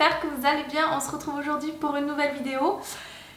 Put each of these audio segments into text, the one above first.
j'espère que vous allez bien. On se retrouve aujourd'hui pour une nouvelle vidéo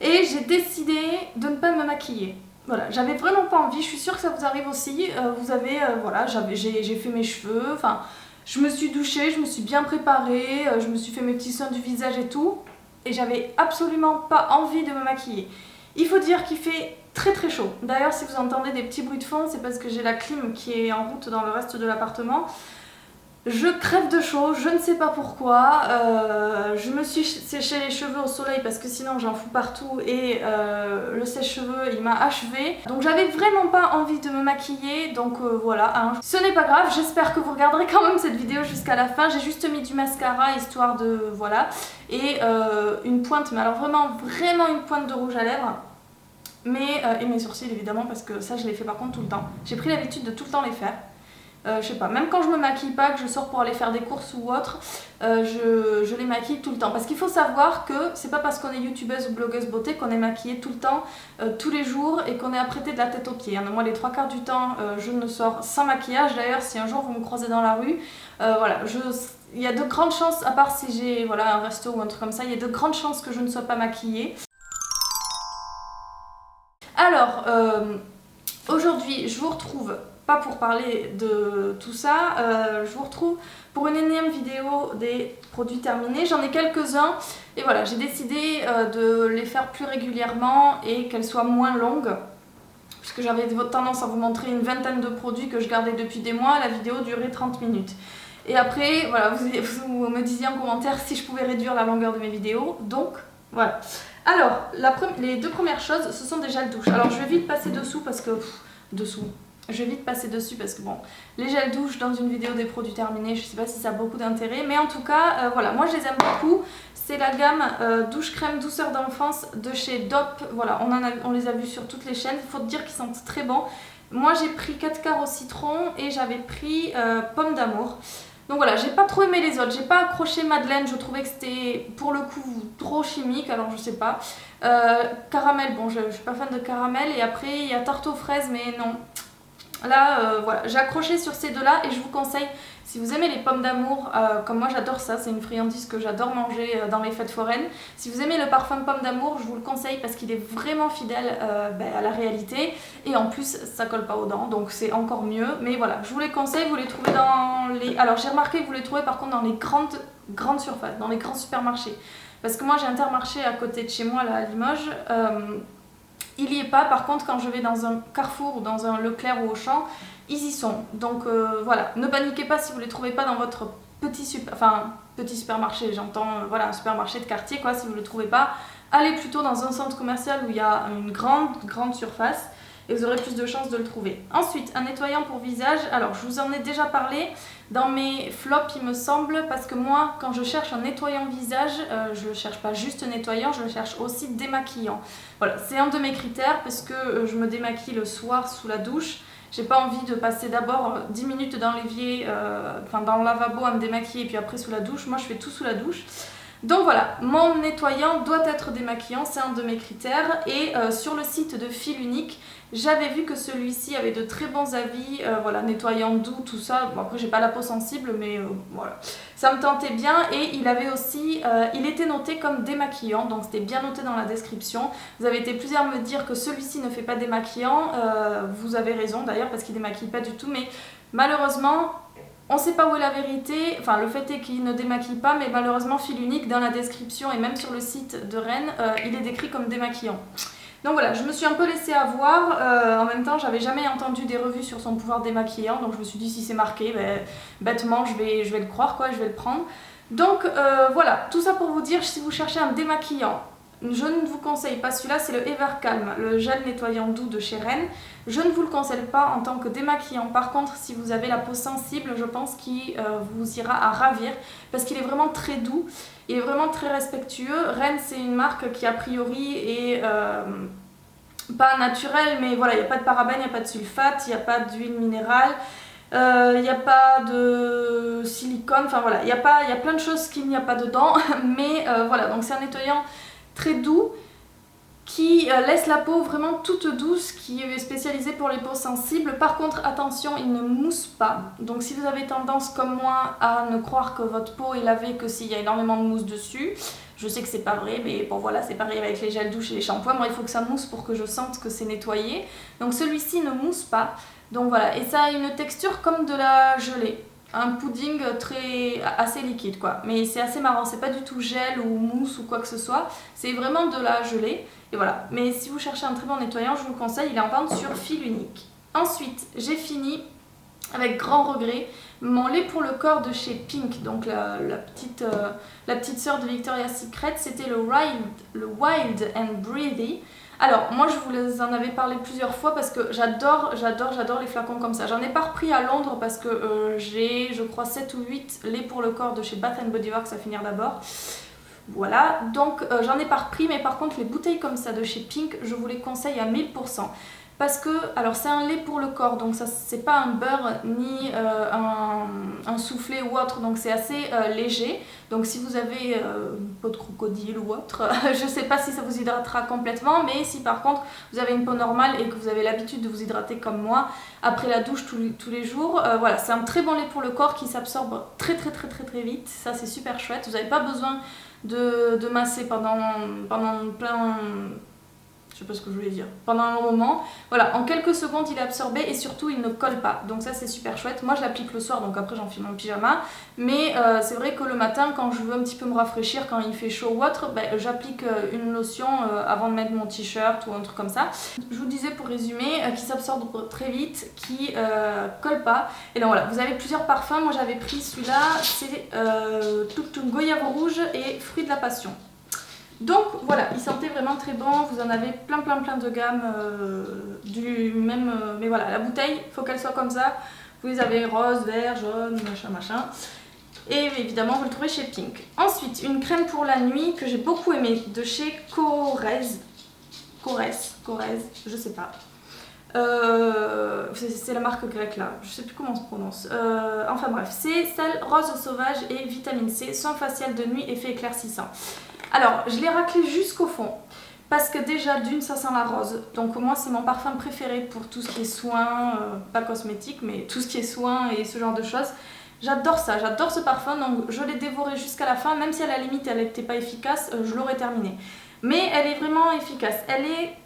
et j'ai décidé de ne pas me maquiller. Voilà, j'avais vraiment pas envie, je suis sûre que ça vous arrive aussi. Voilà, j'ai fait mes cheveux, enfin, je me suis douchée, je me suis bien préparée, je me suis fait mes petits soins du visage et tout, et j'avais absolument pas envie de me maquiller. Il faut dire qu'il fait très très chaud. D'ailleurs, si vous entendez des petits bruits de fond, c'est parce que j'ai la clim qui est en route dans le reste de l'appartement. Je crève de chaud, je ne sais pas pourquoi. Je me suis séché les cheveux au soleil parce que sinon j'en fous partout et le sèche-cheveux il m'a achevé. Donc j'avais vraiment pas envie de me maquiller, donc voilà. Hein. Ce n'est pas grave, j'espère que vous regarderez quand même cette vidéo jusqu'à la fin. J'ai juste mis du mascara histoire de... voilà. Et une pointe, mais alors vraiment une pointe de rouge à lèvres. Et mes sourcils évidemment parce que ça je les fais par contre tout le temps. J'ai pris l'habitude de tout le temps les faire. Je sais pas, même quand je me maquille pas, que je sors pour aller faire des courses ou autre, je les maquille tout le temps. Parce qu'il faut savoir que c'est pas parce qu'on est youtubeuse ou blogueuse beauté qu'on est maquillée tout le temps, tous les jours et qu'on est apprêté de la tête aux pieds. Hein. Moi les 3/4 du temps, je ne sors sans maquillage. D'ailleurs si un jour vous me croisez dans la rue, voilà, il y a de grandes chances, à part si j'ai voilà, un resto ou un truc comme ça, il y a de grandes chances que je ne sois pas maquillée. Alors, aujourd'hui je vous retrouve... pas pour parler de tout ça, je vous retrouve pour une énième vidéo des produits terminés. J'en ai quelques-uns et voilà, j'ai décidé de les faire plus régulièrement et qu'elles soient moins longues. Puisque j'avais tendance à vous montrer une vingtaine de produits que je gardais depuis des mois, la vidéo durait 30 minutes. Et après, voilà, vous me disiez en commentaire si je pouvais réduire la longueur de mes vidéos, donc voilà. Alors, les deux premières choses, ce sont des gels douche. Alors je vais vite passer dessous parce que... Je vais vite passer dessus parce que bon, les gels douche dans une vidéo des produits terminés, je sais pas si ça a beaucoup d'intérêt, mais en tout cas, voilà, moi je les aime beaucoup. C'est la gamme douche crème douceur d'enfance de chez Dop. Voilà, on les a vus sur toutes les chaînes. Il faut dire qu'ils sentent très bons. Moi j'ai pris 4 quarts au citron et j'avais pris pomme d'amour. Donc voilà, j'ai pas trop aimé les autres. J'ai pas accroché Madeleine, je trouvais que c'était pour le coup trop chimique, alors je sais pas. Caramel, bon, je suis pas fan de caramel. Et après, il y a tarte aux fraises, mais non. Là, voilà, j'ai accroché sur ces deux-là et je vous conseille, si vous aimez les pommes d'amour, comme moi j'adore ça, c'est une friandise que j'adore manger dans les fêtes foraines. Si vous aimez le parfum de pomme d'amour, je vous le conseille parce qu'il est vraiment fidèle à la réalité et en plus ça colle pas aux dents, donc c'est encore mieux. Mais voilà, je vous les conseille, vous les trouvez dans les... Alors j'ai remarqué que vous les trouvez par contre dans les grandes surfaces, dans les grands supermarchés. Parce que moi j'ai Intermarché à côté de chez moi là à Limoges. Il n'y est pas, par contre quand je vais dans un Carrefour ou dans un Leclerc ou Auchan, ils y sont. Donc voilà, ne paniquez pas si vous ne les trouvez pas dans votre petit supermarché, j'entends voilà, un supermarché de quartier quoi, si vous ne le trouvez pas, allez plutôt dans un centre commercial où il y a une grande surface et vous aurez plus de chances de le trouver. Ensuite, un nettoyant pour visage, alors je vous en ai déjà parlé dans mes flops il me semble, parce que moi quand je cherche un nettoyant visage, je ne cherche pas juste nettoyant, je le cherche aussi démaquillant. Voilà, c'est un de mes critères parce que je me démaquille le soir sous la douche. J'ai pas envie de passer d'abord 10 minutes dans l'évier, dans le lavabo à me démaquiller et puis après sous la douche. Moi je fais tout sous la douche. Donc voilà, mon nettoyant doit être démaquillant, c'est un de mes critères. Et sur le site de Fil Unique, j'avais vu que celui-ci avait de très bons avis, voilà, nettoyant doux, tout ça. Bon, après j'ai pas la peau sensible, mais voilà, ça me tentait bien. Et il avait aussi, il était noté comme démaquillant, donc c'était bien noté dans la description. Vous avez été plusieurs à me dire que celui-ci ne fait pas démaquillant, vous avez raison d'ailleurs parce qu'il démaquille pas du tout, mais malheureusement... On ne sait pas où est la vérité, enfin le fait est qu'il ne démaquille pas, mais malheureusement Fil Unique dans la description et même sur le site de Rennes, il est décrit comme démaquillant. Donc voilà, je me suis un peu laissée avoir, en même temps j'avais jamais entendu des revues sur son pouvoir démaquillant, donc je me suis dit si c'est marqué, bêtement je vais le croire quoi, je vais le prendre. Donc voilà, tout ça pour vous dire, si vous cherchez un démaquillant, je ne vous conseille pas celui-là, c'est le Evercalm, le gel nettoyant doux de chez Rennes. Je ne vous le conseille pas en tant que démaquillant. Par contre, si vous avez la peau sensible, je pense qu'il vous ira à ravir parce qu'il est vraiment très doux, il est vraiment très respectueux. Rennes, c'est une marque qui a priori est pas naturelle, mais voilà, il n'y a pas de parabènes, il n'y a pas de sulfate, il n'y a pas d'huile minérale. Il n'y a pas de silicone, enfin voilà, il y a plein de choses qu'il n'y a pas dedans, mais voilà, donc c'est un nettoyant très doux qui laisse la peau vraiment toute douce, qui est spécialisée pour les peaux sensibles. Par contre, attention, il ne mousse pas. Donc si vous avez tendance comme moi à ne croire que votre peau est lavée que s'il y a énormément de mousse dessus, je sais que c'est pas vrai, mais bon voilà, c'est pareil avec les gels douche et les shampoings. Moi, il faut que ça mousse pour que je sente que c'est nettoyé. Donc celui-ci ne mousse pas. Donc voilà, et ça a une texture comme de la gelée. Un pudding assez liquide quoi, mais c'est assez marrant, c'est pas du tout gel ou mousse ou quoi que ce soit, c'est vraiment de la gelée, et voilà. Mais si vous cherchez un très bon nettoyant, je vous le conseille, il est en vente sur fil unique. Ensuite, j'ai fini, avec grand regret, mon lait pour le corps de chez Pink, donc la petite sœur de Victoria's Secret, c'était le Wild and Breathy. Alors, moi je vous en avais parlé plusieurs fois parce que j'adore les flacons comme ça. J'en ai pas repris à Londres parce que j'ai, je crois, 7 ou 8 laits pour le corps de chez Bath Body Works à finir d'abord. Voilà, donc j'en ai pas repris, mais par contre les bouteilles comme ça de chez Pink, je vous les conseille à 1000%. Parce que, alors c'est un lait pour le corps, donc ça c'est pas un beurre ni un soufflé ou autre, donc c'est assez léger. Donc si vous avez une peau de crocodile ou autre, je sais pas si ça vous hydratera complètement, mais si par contre vous avez une peau normale et que vous avez l'habitude de vous hydrater comme moi, après la douche tous les jours, voilà, c'est un très bon lait pour le corps qui s'absorbe très vite, ça c'est super chouette. Vous n'avez pas besoin de masser pendant plein... Je sais pas ce que je voulais dire, pendant un moment. Voilà, en quelques secondes il est absorbé et surtout il ne colle pas. Donc ça c'est super chouette. Moi je l'applique le soir, donc après j'enfile mon pyjama. Mais c'est vrai que le matin, quand je veux un petit peu me rafraîchir, quand il fait chaud ou autre, j'applique une lotion avant de mettre mon t-shirt ou un truc comme ça. Je vous disais pour résumer, qui s'absorbe très vite, qui colle pas. Et donc voilà, vous avez plusieurs parfums. Moi j'avais pris celui-là, c'est Tuk Tuk Goyave Rouge et Fruit de la Passion. Donc voilà, il sentait vraiment très bon, vous en avez plein de gammes du même... mais voilà, la bouteille, il faut qu'elle soit comme ça. Vous les avez rose, vert, jaune, machin. Et évidemment, vous le trouvez chez Pink. Ensuite, une crème pour la nuit que j'ai beaucoup aimée, de chez Korres, je sais pas. C'est la marque grecque là, je sais plus comment on se prononce. Enfin bref, c'est sel, rose sauvage et vitamine C, soin facial de nuit, effet éclaircissant. Alors, je l'ai raclé jusqu'au fond, parce que déjà, d'une, ça sent la rose. Donc moi, c'est mon parfum préféré pour tout ce qui est soins, pas cosmétique, mais tout ce qui est soins et ce genre de choses. J'adore ça, j'adore ce parfum, donc je l'ai dévoré jusqu'à la fin, même si à la limite, elle n'était pas efficace, je l'aurais terminé. Mais elle est vraiment efficace, elle est...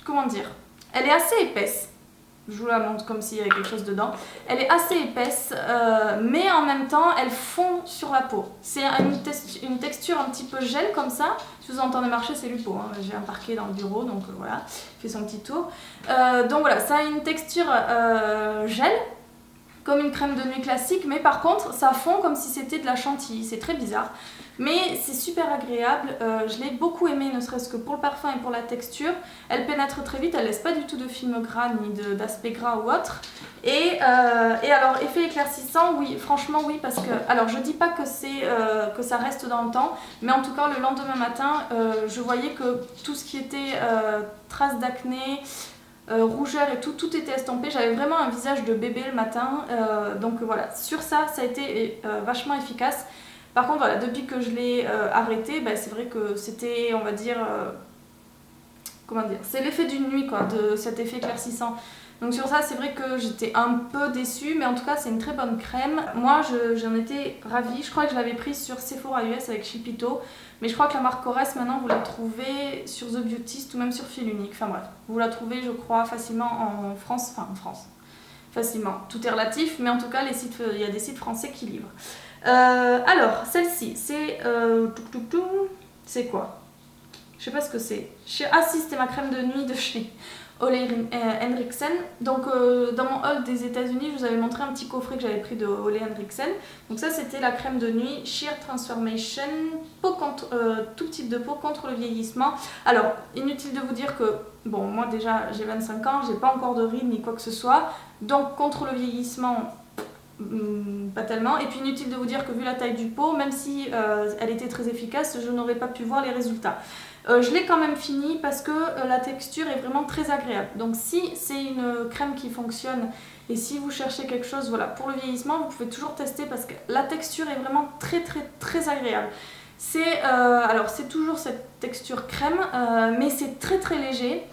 comment dire? Elle est assez épaisse. Je vous la montre comme s'il y avait quelque chose dedans. Elle est assez épaisse, mais en même temps, elle fond sur la peau. C'est une texture un petit peu gel comme ça. Si vous entendez marcher, c'est Lupo. Hein. J'ai un parquet dans le bureau, donc voilà, il fait son petit tour. Donc voilà, ça a une texture gel, comme une crème de nuit classique, mais par contre, ça fond comme si c'était de la chantilly. C'est très bizarre. Mais c'est super agréable, je l'ai beaucoup aimé, ne serait-ce que pour le parfum et pour la texture. Elle pénètre très vite, elle laisse pas du tout de film gras ni d'aspect gras ou autre. Et alors, effet éclaircissant, oui, franchement oui, parce que... Alors, je dis pas que ça reste dans le temps, mais en tout cas, le lendemain matin, je voyais que tout ce qui était traces d'acné, rougeur et tout était estompé. J'avais vraiment un visage de bébé le matin, donc voilà, sur ça a été vachement efficace. Par contre, voilà, depuis que je l'ai arrêté, c'est vrai que c'était, on va dire, comment dire, c'est l'effet d'une nuit, quoi, de cet effet éclaircissant. Donc sur ça, c'est vrai que j'étais un peu déçue, mais en tout cas, c'est une très bonne crème. Moi, j'en étais ravie. Je crois que je l'avais prise sur Sephora US avec Chipito, mais je crois que la marque Korres, maintenant, vous la trouvez sur The Beautist ou même sur Fil Unique. Enfin bref, vous la trouvez, je crois, facilement en France, facilement. Tout est relatif, mais en tout cas, il y a des sites français qui livrent. Alors, celle-ci, c'est... c'est quoi? Je sais pas ce que c'est. Ah si, c'était ma crème de nuit de chez Ole Henriksen. Donc dans mon haul des États-Unis, je vous avais montré un petit coffret que j'avais pris de Ole Henriksen. Donc ça, c'était la crème de nuit Sheer Transformation, tout type de peau contre le vieillissement. Alors, inutile de vous dire que, bon, moi déjà, j'ai 25 ans, j'ai pas encore de rides ni quoi que ce soit. Donc, contre le vieillissement... pas tellement, et puis inutile de vous dire que vu la taille du pot, même si elle était très efficace, je n'aurais pas pu voir les résultats. Je l'ai quand même fini parce que la texture est vraiment très agréable. Donc si c'est une crème qui fonctionne et si vous cherchez quelque chose, voilà, pour le vieillissement, vous pouvez toujours tester parce que la texture est vraiment très agréable. Alors c'est toujours cette texture crème, mais c'est très très léger.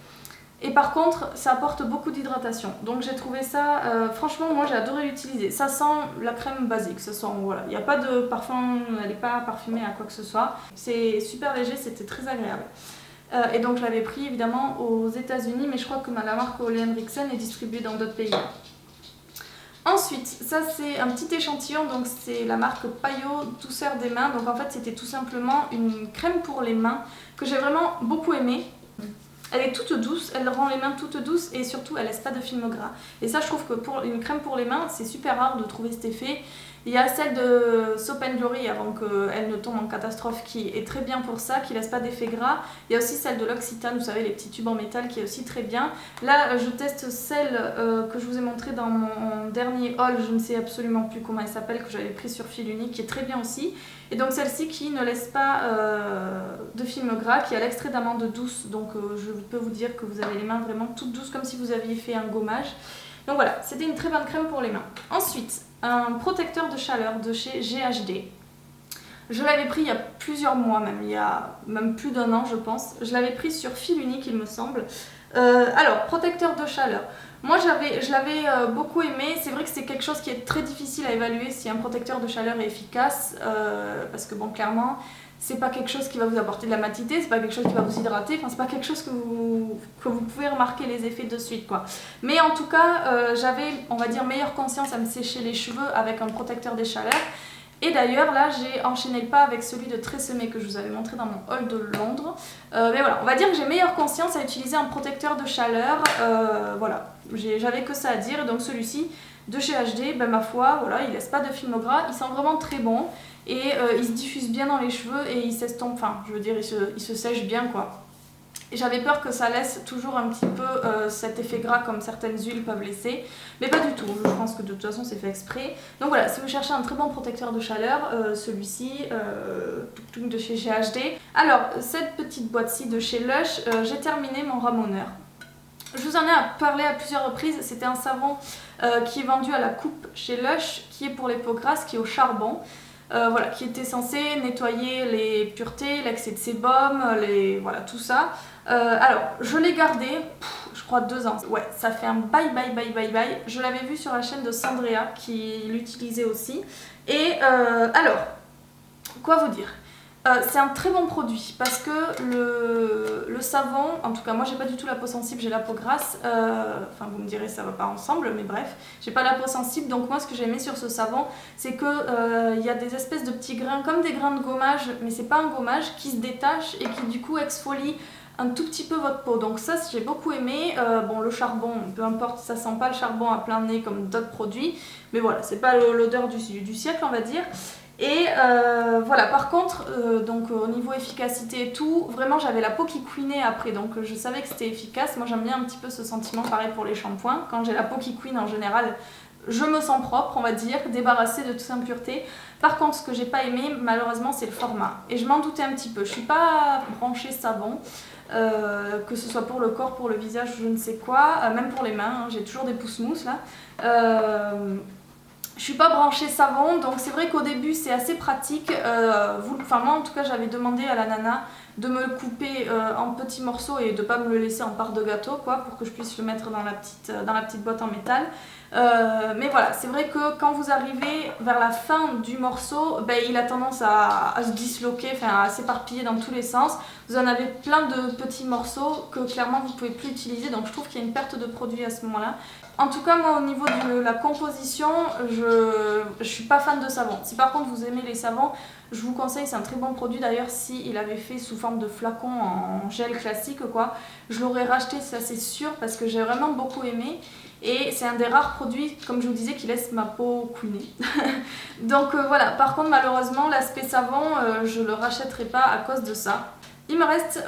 Et par contre, ça apporte beaucoup d'hydratation. Donc j'ai trouvé ça, franchement, moi j'ai adoré l'utiliser. Ça sent la crème basique, ça sent, voilà. Il n'y a pas de parfum, elle n'est pas parfumée à quoi que ce soit. C'est super léger, c'était très agréable. Et donc je l'avais pris évidemment aux États-Unis, mais je crois que la marque Ole Henriksen est distribuée dans d'autres pays. Ensuite, ça c'est un petit échantillon, donc c'est la marque Payot Douceur des mains. Donc en fait c'était tout simplement une crème pour les mains que j'ai vraiment beaucoup aimée. Elle est toute douce, elle rend les mains toutes douces et surtout elle laisse pas de film gras. Et ça je trouve que pour une crème pour les mains c'est super rare de trouver cet effet. Il y a celle de Soap & Glory avant qu'elle ne tombe en catastrophe qui est très bien pour ça, qui laisse pas d'effet gras. Il y a aussi celle de l'Occitane, vous savez les petits tubes en métal qui est aussi très bien. Là je teste celle que je vous ai montrée dans mon dernier haul, je ne sais absolument plus comment elle s'appelle, que j'avais pris sur fil unique, qui est très bien aussi. Et donc celle-ci qui ne laisse pas de film gras, qui a l'extrait d'amande douce, donc je peux vous dire que vous avez les mains vraiment toutes douces comme si vous aviez fait un gommage. Donc voilà, c'était une très bonne crème pour les mains. Ensuite, un protecteur de chaleur de chez GHD. Je l'avais pris il y a plusieurs mois même, il y a même plus d'1 an je pense. Je l'avais pris sur fil unique il me semble. Alors, protecteur de chaleur. Moi je l'avais beaucoup aimé, c'est vrai que c'est quelque chose qui est très difficile à évaluer si un protecteur de chaleur est efficace, parce que bon clairement c'est pas quelque chose qui va vous apporter de la matité, c'est pas quelque chose qui va vous hydrater, enfin c'est pas quelque chose que vous pouvez remarquer les effets de suite quoi. Mais en tout cas j'avais on va dire meilleure conscience à me sécher les cheveux avec un protecteur des chaleurs. Et d'ailleurs là j'ai enchaîné le pas avec celui de Tresemmé que je vous avais montré dans mon haul de Londres. Mais voilà, on va dire que j'ai meilleure conscience à utiliser un protecteur de chaleur, voilà, j'avais que ça à dire. Et donc celui-ci de chez HD, ben ma foi, voilà, il laisse pas de film gras, il sent vraiment très bon. Et il se diffuse bien dans les cheveux et il s'estompe, enfin je veux dire il se sèche bien quoi. Et j'avais peur que ça laisse toujours un petit peu cet effet gras comme certaines huiles peuvent laisser, mais pas du tout, je pense que de toute façon c'est fait exprès. Donc voilà, si vous cherchez un très bon protecteur de chaleur, celui-ci, de chez GHD. Alors cette petite boîte-ci de chez Lush, j'ai terminé mon ramoneur. Je vous en ai parlé à plusieurs reprises, c'était un savon qui est vendu à la coupe chez Lush, qui est pour les peaux grasses, qui est au charbon. Voilà, qui était censé nettoyer les puretés, l'excès de sébum, voilà, tout ça. Alors, je l'ai gardé, je crois 2 ans. Ouais, ça fait un bye. Je l'avais vu sur la chaîne de Sandrea qui l'utilisait aussi. Et alors, quoi vous dire ? C'est un très bon produit parce que le savon, en tout cas moi j'ai pas du tout la peau sensible, j'ai la peau grasse, enfin vous me direz ça va pas ensemble mais bref, j'ai pas la peau sensible, donc moi ce que j'ai aimé sur ce savon c'est que y a des espèces de petits grains comme des grains de gommage, mais c'est pas un gommage, qui se détachent et qui du coup exfolient un tout petit peu votre peau, donc ça j'ai beaucoup aimé. Bon le charbon, peu importe, ça sent pas le charbon à plein nez comme d'autres produits, mais voilà, c'est pas l'odeur du siècle on va dire. Et voilà, par contre, donc au niveau efficacité et tout, vraiment j'avais la peau qui couinait après, donc je savais que c'était efficace. Moi j'aime bien un petit peu ce sentiment, pareil pour les shampoings. Quand j'ai la peau qui couine en général, je me sens propre, on va dire, débarrassée de toute impureté. Par contre, ce que j'ai pas aimé, malheureusement, c'est le format. Et je m'en doutais un petit peu. Je suis pas branchée savon, que ce soit pour le corps, pour le visage, je ne sais quoi, même pour les mains, hein, j'ai toujours des pouces mousses là. Je suis pas branchée savon, donc c'est vrai qu'au début c'est assez pratique. Enfin moi en tout cas j'avais demandé à la nana de me le couper en petits morceaux et de pas me le laisser en part de gâteau quoi, pour que je puisse le mettre dans la petite boîte en métal. Mais voilà, c'est vrai que quand vous arrivez vers la fin du morceau, ben, il a tendance à se disloquer, enfin à s'éparpiller dans tous les sens. Vous en avez plein de petits morceaux que clairement vous pouvez plus utiliser, donc je trouve qu'il y a une perte de produit à ce moment-là. En tout cas, moi, au niveau de la composition, je suis pas fan de savon. Si par contre vous aimez les savons, je vous conseille, c'est un très bon produit. D'ailleurs, s'il avait fait sous forme de flacon en gel classique, quoi, je l'aurais racheté, ça c'est sûr, parce que j'ai vraiment beaucoup aimé. Et c'est un des rares produits, comme je vous disais, qui laisse ma peau couiner. Donc voilà, par contre, malheureusement, l'aspect savon, je le rachèterai pas à cause de ça. Il me reste,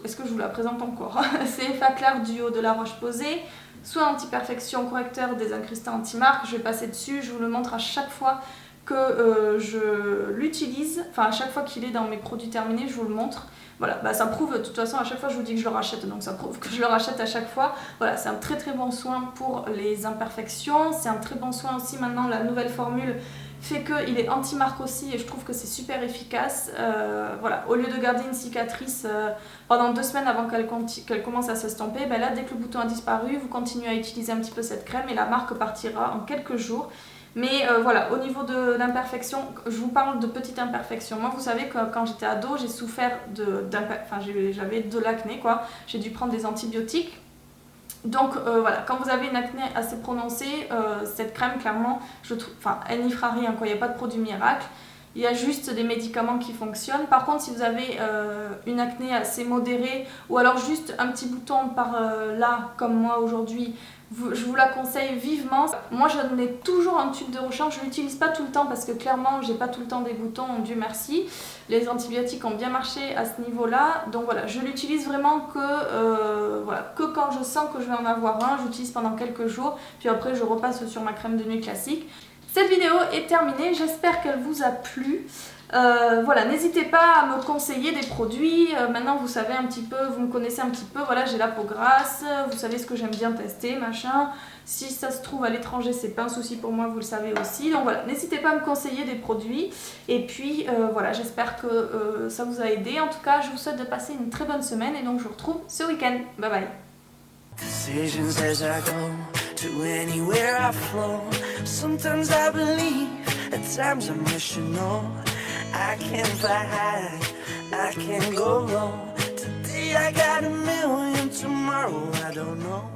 est-ce que je vous la présente encore? C'est Faclar Duo de La Roche-Posay. Soit anti-perfection, correcteur, désincrustant, anti-marque. Je vais passer dessus, je vous le montre à chaque fois que je l'utilise. Enfin, à chaque fois qu'il est dans mes produits terminés, je vous le montre. Voilà, bah, ça prouve, de toute façon, à chaque fois je vous dis que je le rachète, donc ça prouve que je le rachète à chaque fois. Voilà, c'est un très très bon soin pour les imperfections. C'est un très bon soin aussi maintenant, la nouvelle formule fait qu'il est anti-marque aussi et je trouve que c'est super efficace. Voilà, au lieu de garder une cicatrice pendant 2 semaines avant qu'elle commence à s'estomper, ben là dès que le bouton a disparu, vous continuez à utiliser un petit peu cette crème et la marque partira en quelques jours. Mais voilà, au niveau de l'imperfection, je vous parle de petites imperfections. Moi, vous savez que quand j'étais ado, j'ai souffert j'avais de l'acné, quoi. J'ai dû prendre des antibiotiques. Donc voilà, quand vous avez une acné assez prononcée, cette crème, clairement, elle n'y fera rien, quoi. Il n'y a pas de produit miracle. Il y a juste des médicaments qui fonctionnent. Par contre, si vous avez une acné assez modérée ou alors juste un petit bouton par là, comme moi aujourd'hui, je vous la conseille vivement. Moi, j'en ai toujours un tube de rechange. Je ne l'utilise pas tout le temps parce que clairement, j'ai pas tout le temps des boutons, Dieu merci. Les antibiotiques ont bien marché à ce niveau-là. Donc voilà, je l'utilise vraiment que quand je sens que je vais en avoir un. J'utilise pendant quelques jours. Puis après, je repasse sur ma crème de nuit classique. Cette vidéo est terminée, j'espère qu'elle vous a plu. Voilà, n'hésitez pas à me conseiller des produits. Maintenant vous savez un petit peu, vous me connaissez un petit peu, voilà, j'ai la peau grasse, vous savez ce que j'aime bien tester, machin. Si ça se trouve à l'étranger, c'est pas un souci pour moi, vous le savez aussi. Donc voilà, n'hésitez pas à me conseiller des produits. Et puis voilà, j'espère que ça vous a aidé. En tout cas, je vous souhaite de passer une très bonne semaine et donc je vous retrouve ce week-end. Bye bye. Decisions as I go to anywhere I flow. Sometimes I believe, at times I'm rational. I can't fly high, I can't go low. Today I got a million, tomorrow I don't know.